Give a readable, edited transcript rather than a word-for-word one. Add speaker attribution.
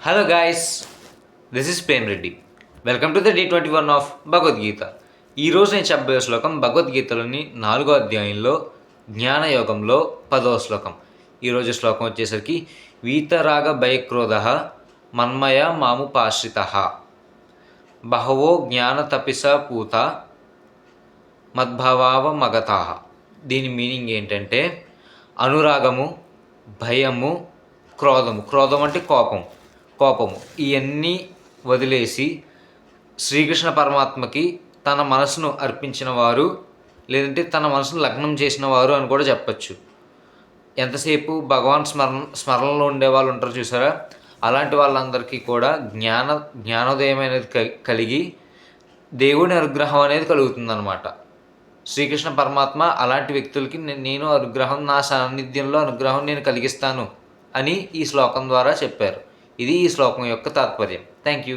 Speaker 1: Hello guys, this is Prem Reddy. Welcome to the day 21 of Bhagavad Gita. ఈరోజు నేను చెప్పబోయే శ్లోకం భగవద్గీతలోని 4వ అధ్యాయంలో జ్ఞానయోగంలో 10వ శ్లోకం. ఈరోజు శ్లోకం వచ్చేసరికి వీతరాగ భయక్రోధ మన్మయ మాముపాశ్రిత బహవో జ్ఞానతపిస పూత మద్భవావమగతా. దీని మీనింగ్ ఏంటంటే అనురాగము, భయము, క్రోధం అంటే కోపము ఇవన్నీ వదిలేసి శ్రీకృష్ణ పరమాత్మకి తన మనసును అర్పించిన వారు, లేదంటే తన మనసును లగ్నం చేసిన వారు అని కూడా చెప్పచ్చు. ఎంతసేపు భగవాన్ స్మరణలో ఉండే వాళ్ళు ఉంటారు చూసారా, అలాంటి వాళ్ళందరికీ కూడా జ్ఞానోదయం అనేది కలిగి దేవుని అనుగ్రహం అనేది కలుగుతుందన్నమాట. శ్రీకృష్ణ పరమాత్మ అలాంటి వ్యక్తులకి నేను అనుగ్రహం, నా సాన్నిధ్యంలో అనుగ్రహం నేను కలిగిస్తాను అని ఈ శ్లోకం ద్వారా చెప్పారు. ఇది ఈ శ్లోకం యొక్క తాత్పర్యం. Thank you.